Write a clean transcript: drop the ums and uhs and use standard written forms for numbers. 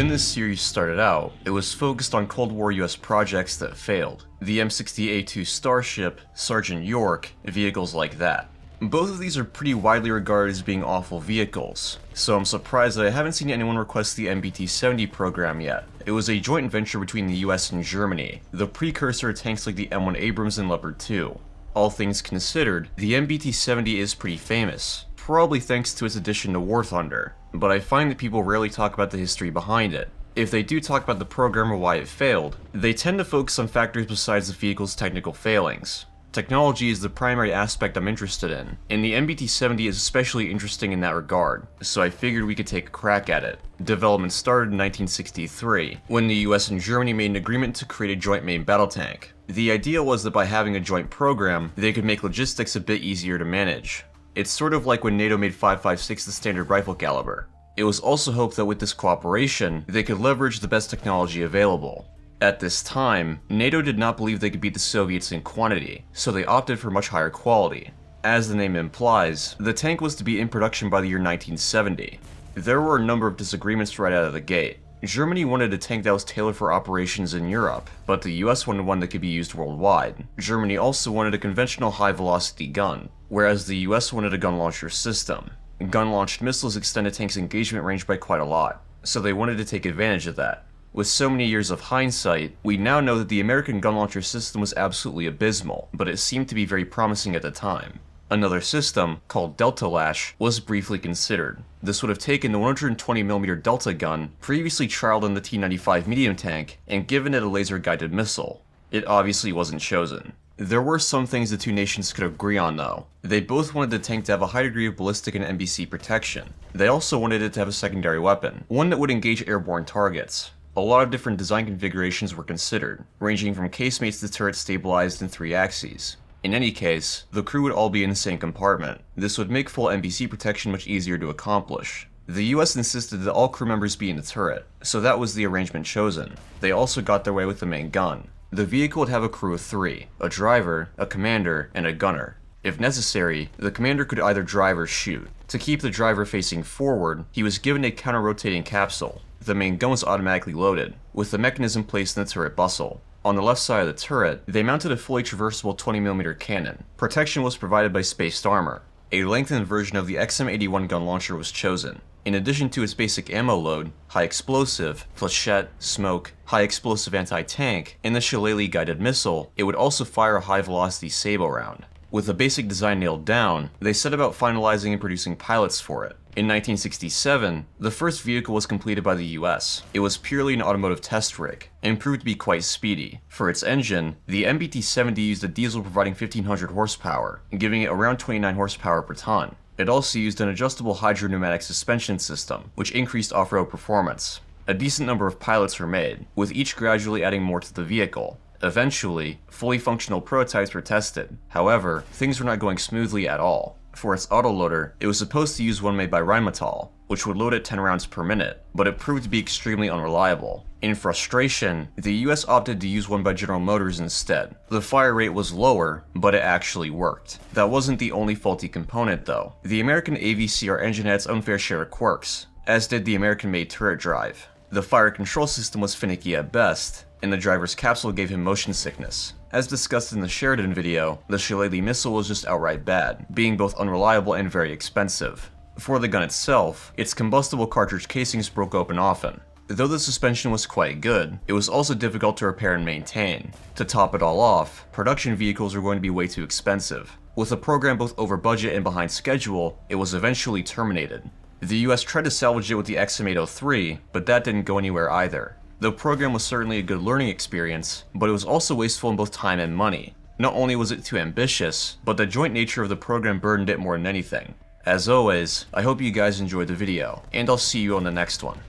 When this series started out, it was focused on Cold War US projects that failed. The M60A2 Starship, Sergeant York, vehicles like that. Both of these are pretty widely regarded as being awful vehicles, so I'm surprised that I haven't seen anyone request the MBT-70 program yet. It was a joint venture between the US and Germany, the precursor to tanks like the M1 Abrams and Leopard 2. All things considered, the MBT-70 is pretty famous, probably thanks to its addition to War Thunder, but I find that people rarely talk about the history behind it. If they do talk about the program or why it failed, they tend to focus on factors besides the vehicle's technical failings. Technology is the primary aspect I'm interested in, and the MBT-70 is especially interesting in that regard, so I figured we could take a crack at it. Development started in 1963, when the US and Germany made an agreement to create a joint main battle tank. The idea was that by having a joint program, they could make logistics a bit easier to manage. It's sort of like when NATO made 5.56 the standard rifle caliber. It was also hoped that with this cooperation, they could leverage the best technology available. At this time, NATO did not believe they could beat the Soviets in quantity, so they opted for much higher quality. As the name implies, the tank was to be in production by the year 1970. There were a number of disagreements right out of the gate. Germany wanted a tank that was tailored for operations in Europe, but the US wanted one that could be used worldwide. Germany also wanted a conventional high-velocity gun, whereas the US wanted a gun launcher system. Gun-launched missiles extended tanks' engagement range by quite a lot, so they wanted to take advantage of that. With so many years of hindsight, we now know that the American gun launcher system was absolutely abysmal, but it seemed to be very promising at the time. Another system, called Delta Lash, was briefly considered. This would have taken the 120mm Delta gun, previously trialed in the T-95 medium tank, and given it a laser-guided missile. It obviously wasn't chosen. There were some things the two nations could agree on though. They both wanted the tank to have a high degree of ballistic and NBC protection. They also wanted it to have a secondary weapon, one that would engage airborne targets. A lot of different design configurations were considered, ranging from casemates to turrets stabilized in 3 axes. In any case, the crew would all be in the same compartment. This would make full NBC protection much easier to accomplish. The US insisted that all crew members be in the turret, so that was the arrangement chosen. They also got their way with the main gun. The vehicle would have a crew of 3, a driver, a commander, and a gunner. If necessary, the commander could either drive or shoot. To keep the driver facing forward, he was given a counter-rotating capsule. The main gun was automatically loaded, with the mechanism placed in the turret bustle. On the left side of the turret, they mounted a fully traversable 20mm cannon. Protection was provided by spaced armor. A lengthened version of the XM81 gun launcher was chosen. In addition to its basic ammo load, high explosive, flechette, smoke, high explosive anti-tank, and the shillelagh guided missile, it would also fire a high velocity sabot round. With the basic design nailed down, they set about finalizing and producing pilots for it. In 1967, the first vehicle was completed by the US. It was purely an automotive test rig, and proved to be quite speedy. For its engine, the MBT-70 used a diesel providing 1500 horsepower, giving it around 29 horsepower per ton. It also used an adjustable hydropneumatic suspension system, which increased off-road performance. A decent number of pilots were made, with each gradually adding more to the vehicle. Eventually, fully functional prototypes were tested. However, things were not going smoothly at all. For its autoloader, it was supposed to use one made by Rheinmetall, which would load at 10 rounds per minute, but it proved to be extremely unreliable. In frustration, the US opted to use one by General Motors instead. The fire rate was lower, but it actually worked. That wasn't the only faulty component though. The American AVCR engine had its own fair share of quirks, as did the American-made turret drive. The fire control system was finicky at best, and the driver's capsule gave him motion sickness. As discussed in the Sheridan video, the shillelagh missile was just outright bad, being both unreliable and very expensive. For the gun itself, its combustible cartridge casings broke open often. Though the suspension was quite good, it was also difficult to repair and maintain. To top it all off, production vehicles were going to be way too expensive. With the program both over budget and behind schedule, it was eventually terminated. The US tried to salvage it with the XM803, but that didn't go anywhere either. The program was certainly a good learning experience, but it was also wasteful in both time and money. Not only was it too ambitious, but the joint nature of the program burdened it more than anything. As always, I hope you guys enjoyed the video, and I'll see you on the next one.